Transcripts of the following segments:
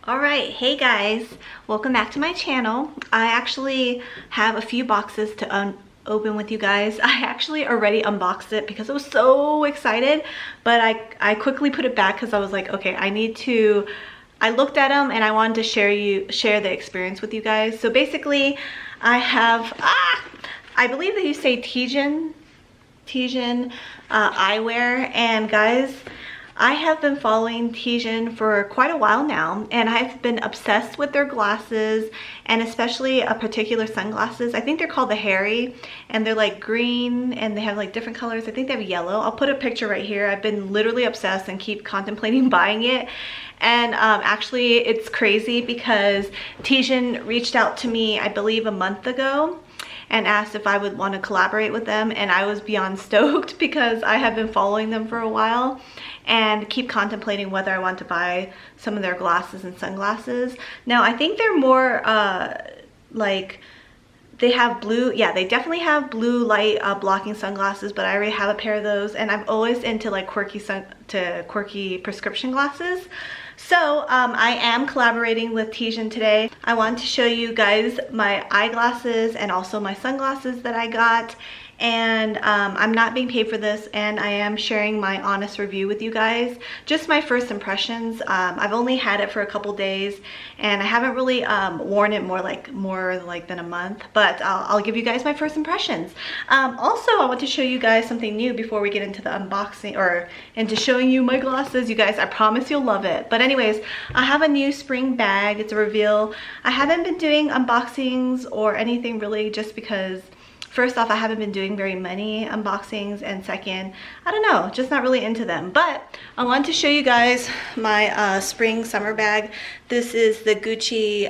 Alright, hey guys, welcome back to my channel. I actually have a few boxes to open with you guys. I actually already unboxed it because I was so excited, but I quickly put it back because I was like, okay, I looked at them and I wanted to share the experience with you guys. So basically, I have, I believe that you say TIJN eyewear, and guys, I have been following TIJN for quite a while now, and I've been obsessed with their glasses, and especially a particular sunglasses. I think they're called the Harry, and they're like green, and they have like different colors. I think they have yellow. I'll put a picture right here. I've been literally obsessed and keep contemplating buying it. And actually, it's crazy because TIJN reached out to me, I believe, a month ago, and asked if I would want to collaborate with them, and I was beyond stoked because I have been following them for a while and keep contemplating whether I want to buy some of their glasses and sunglasses. Now, I think they're more like, they have blue, yeah, they definitely have blue light blocking sunglasses, but I already have a pair of those, and I'm always into like quirky prescription glasses. So I am collaborating with TIJN today. I want to show you guys my eyeglasses and also my sunglasses that I got. And I'm not being paid for this, and I am sharing my honest review with you guys. Just my first impressions. I've only had it for a couple days, and I haven't really worn it more like than a month, but I'll give you guys my first impressions. Also, I want to show you guys something new before we get into the unboxing or into showing you my glasses. You guys, I promise you'll love it. But anyways, I have a new spring bag. It's a reveal. I haven't been doing unboxings or anything really, just because first off, I haven't been doing very many unboxings, and second, I don't know, just not really into them. But I want to show you guys my spring summer bag. This is the Gucci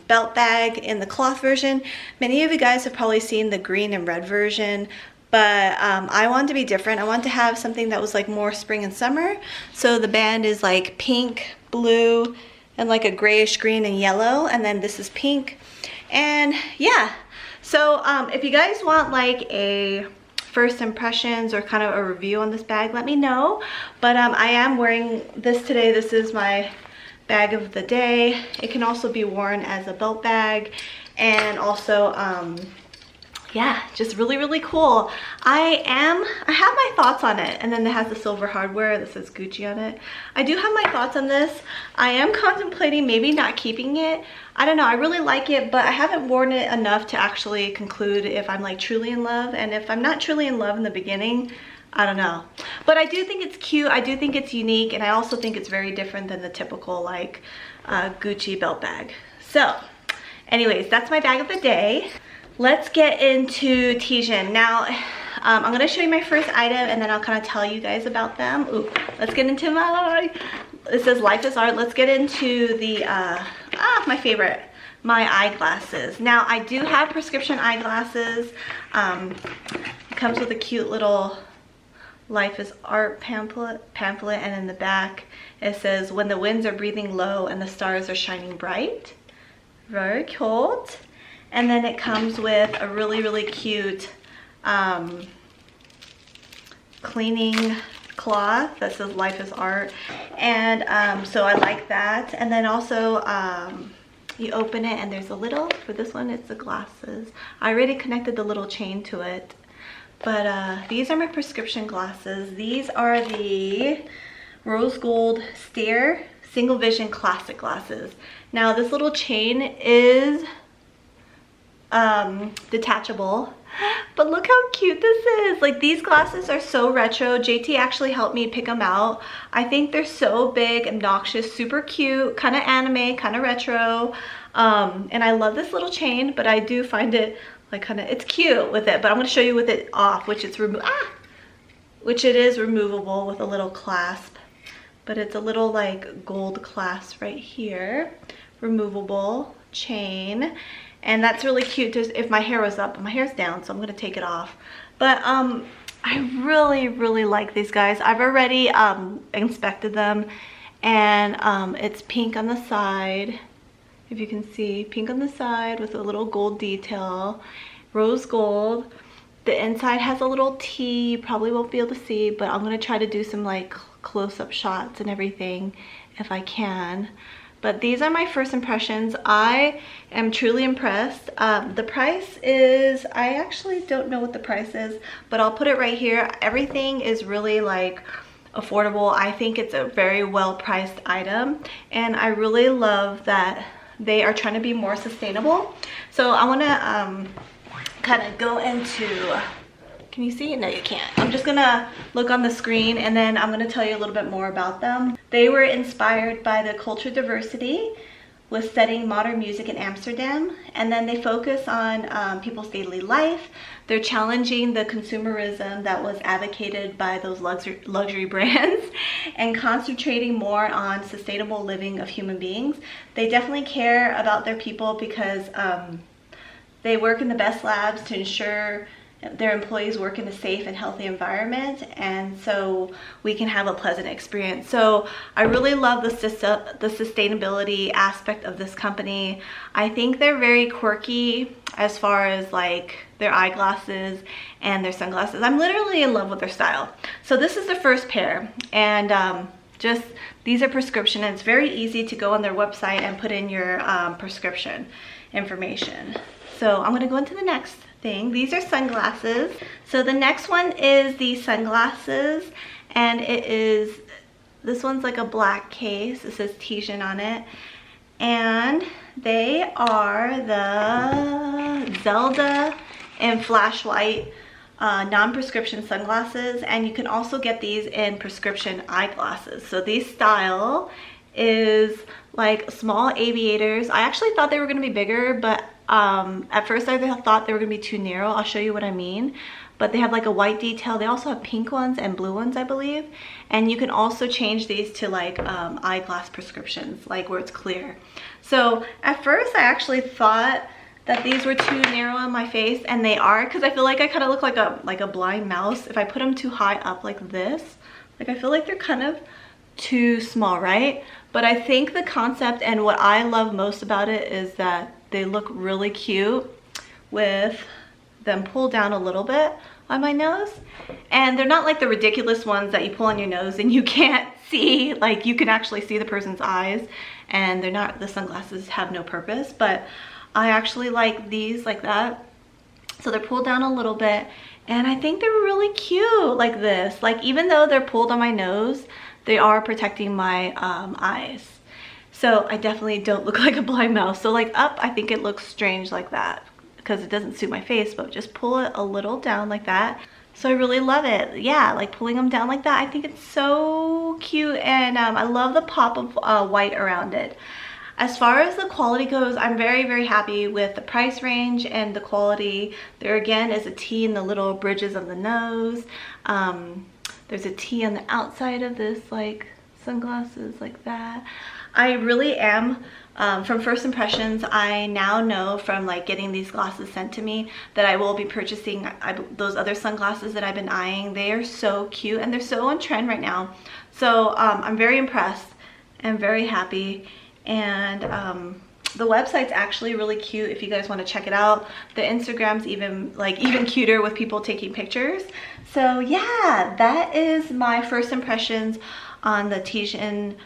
belt bag in the cloth version. Many of you guys have probably seen the green and red version, but I wanted to be different. I wanted to have something that was like more spring and summer. So the band is like pink, blue, and like a grayish green and yellow, and then this is pink. And yeah. So if you guys want like a first impressions or kind of a review on this bag, let me know. But I am wearing this today. This is my bag of the day. It can also be worn as a belt bag, and also yeah, just really cool. I have my thoughts on it, and then it has the silver hardware that says Gucci on it. I do have my thoughts on this. I am contemplating maybe not keeping it. I don't know, I really like it, but I haven't worn it enough to actually conclude if I'm like truly in love. And if I'm not truly in love in the beginning, I don't know. But I do think it's cute, I do think it's unique, and I also think it's very different than the typical like Gucci belt bag. So anyways, that's my bag of the day. Let's get into TIJN. Now, I'm gonna show you my first item, and then I'll kind of tell you guys about them. Ooh, let's get into it says Life is Art. Let's get into the, my favorite, my eyeglasses. Now, I do have prescription eyeglasses. It comes with a cute little Life is Art pamphlet, and in the back, it says, when the winds are breathing low and the stars are shining bright. Very cute. And then it comes with a really cute cleaning cloth that says Life is Art, and so I like that. And then also you open it, and there's a little, for this one it's the glasses. I already connected the little chain to it, but these are my prescription glasses. These are the rose gold Sterre single vision classic glasses. Now this little chain is detachable, but look how cute this is. Like, these glasses are so retro. JT actually helped me pick them out. I think they're so big, obnoxious, super cute, kind of anime, kind of retro, and I love this little chain, but I do find it like kind of, it's cute with it. But I'm going to show you with it off, which it is removable with a little clasp, but it's a little like gold clasp right here, removable chain. And that's really cute. If my hair was up, but my hair's down, so I'm gonna take it off. But I really like these guys. I've already inspected them, and it's pink on the side. If you can see, pink on the side with a little gold detail, rose gold. The inside has a little T. You probably won't be able to see, but I'm gonna try to do some like close-up shots and everything if I can. But these are my first impressions. I am truly impressed. The price is, I actually don't know what the price is, but I'll put it right here. Everything is really like affordable. I think it's a very well priced item, and I really love that they are trying to be more sustainable. So I want to kind of go into, can you see? No, you can't. I'm just gonna look on the screen and then I'm gonna tell you a little bit more about them. They were inspired by the culture diversity with studying modern music in Amsterdam, and then they focus on people's daily life. They're challenging the consumerism that was advocated by those luxury brands and concentrating more on sustainable living of human beings. They definitely care about their people because they work in the best labs to ensure their employees work in a safe and healthy environment, and so we can have a pleasant experience. So I really love the sustainability aspect of this company. I think they're very quirky as far as like their eyeglasses and their sunglasses. I'm literally in love with their style. So this is the first pair, and just these are prescription, and it's very easy to go on their website and put in your prescription information. So I'm gonna go into the next thing. These are sunglasses. So the next one is the sunglasses, and this one's like a black case. It says TIJN on it, and they are the Zalida and flashlight non-prescription sunglasses, and you can also get these in prescription eyeglasses. So these style is like small aviators. I actually thought they were going to be bigger, but at first I thought they were going to be too narrow. I'll show you what I mean. But they have like a white detail. They also have pink ones and blue ones, I believe. And you can also change these to like eyeglass prescriptions, like where it's clear. So at first I actually thought that these were too narrow on my face, and they are, because I feel like I kind of look like a blind mouse if I put them too high up like this. Like I feel like they're kind of too small, right? But I think the concept and what I love most about it is that they look really cute with them pulled down a little bit on my nose, and they're not like the ridiculous ones that you pull on your nose and you can't see, like you can actually see the person's eyes, and they're not, the sunglasses have no purpose. But I actually like these like that, so they're pulled down a little bit, and I think they're really cute like this. Like even though they're pulled on my nose, they are protecting my eyes. So I definitely don't look like a blind mouse. So like up, I think it looks strange like that because it doesn't suit my face, but just pull it a little down like that. So I really love it. Yeah, like pulling them down like that. I think it's so cute, and I love the pop of white around it. As far as the quality goes, I'm very, very happy with the price range and the quality. There again is a T in the little bridges of the nose. There's a T on the outside of this like sunglasses like that. I really am, from first impressions, I now know from like getting these glasses sent to me that I will be purchasing those other sunglasses that I've been eyeing. They are so cute and they're so on trend right now. So I'm very impressed and very happy. And the website's actually really cute if you guys want to check it out. The Instagram's even cuter with people taking pictures. So yeah, that is my first impressions on the TIJN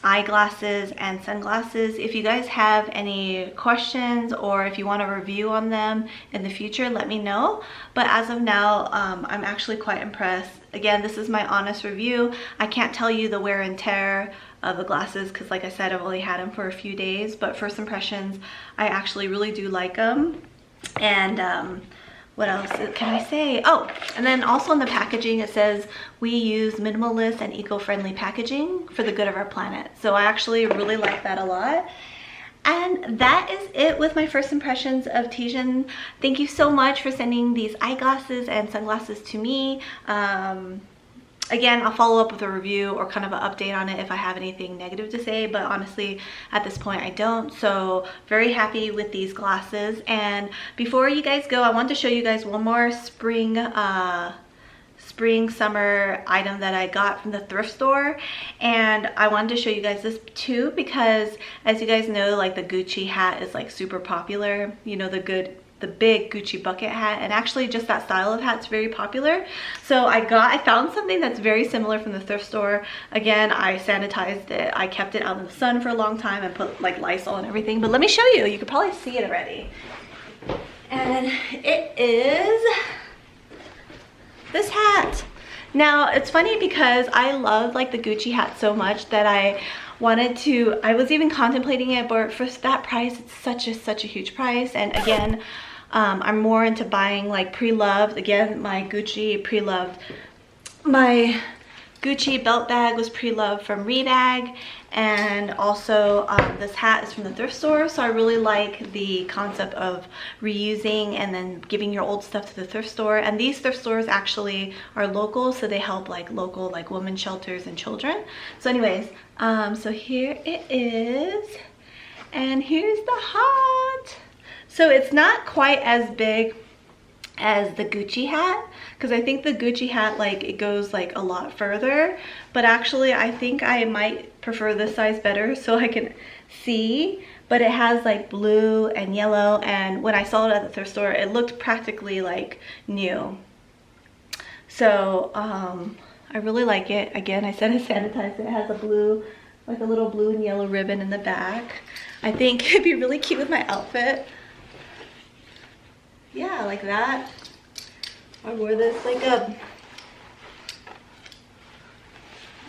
eyeglasses and sunglasses. If you guys have any questions or if you want a review on them in the future, let me know. But as of now, I'm actually quite impressed. Again, this is my honest review. I can't tell you the wear and tear of the glasses because like I said, I've only had them for a few days, but first impressions, I actually really do like them. And what else can I say? Oh, and then also in the packaging it says we use minimalist and eco-friendly packaging for the good of our planet. So I actually really like that a lot. And that is it with my first impressions of TIJN. Thank you so much for sending these eyeglasses and sunglasses to me. Again, I'll follow up with a review or kind of an update on it if I have anything negative to say, but honestly, at this point, I don't. So very happy with these glasses. And before you guys go, I want to show you guys one more spring summer item that I got from the thrift store, and I wanted to show you guys this too because as you guys know, like the Gucci hat is like super popular, you know, the good the big Gucci bucket hat, and actually just that style of hat's very popular. So I found something that's very similar from the thrift store. Again, I sanitized it. I kept it out in the sun for a long time and put like Lysol and everything. But let me show you. You could probably see it already. And it is this hat. Now, it's funny because I love like the Gucci hat so much that I was even contemplating it, but for that price, it's such a huge price. And again, I'm more into buying like pre-loved. Again, my Gucci belt bag was pre-loved from Rebag, and also this hat is from the thrift store. So I really like the concept of reusing and then giving your old stuff to the thrift store. And these thrift stores actually are local, so they help like local like women's shelters and children. So anyways, so here it is, and here's the hat. So it's not quite as big as the Gucci hat, because I think the Gucci hat, like, it goes like a lot further, but actually I think I might prefer this size better so I can see. But it has like blue and yellow, and when I saw it at the thrift store, it looked practically like new. So I really like it. Again, I said I sanitized it. It has a blue, like a little blue and yellow ribbon in the back. I think it'd be really cute with my outfit. Yeah, like that. I wore this like a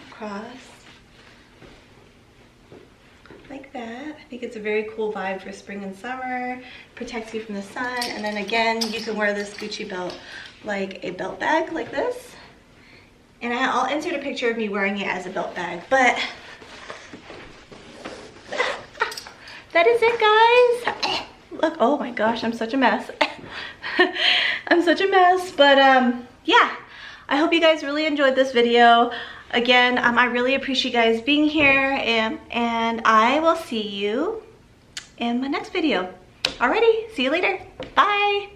cross, like that. I think it's a very cool vibe for spring and summer. Protects you from the sun. And then again, you can wear this Gucci belt like a belt bag, like this. And I'll insert a picture of me wearing it as a belt bag. But that is it, guys. Look, oh my gosh, I'm such a mess. I'm such a mess, but yeah, I hope you guys really enjoyed this video. Again, I really appreciate you guys being here, and I will see you in my next video. Alrighty, see you later. Bye.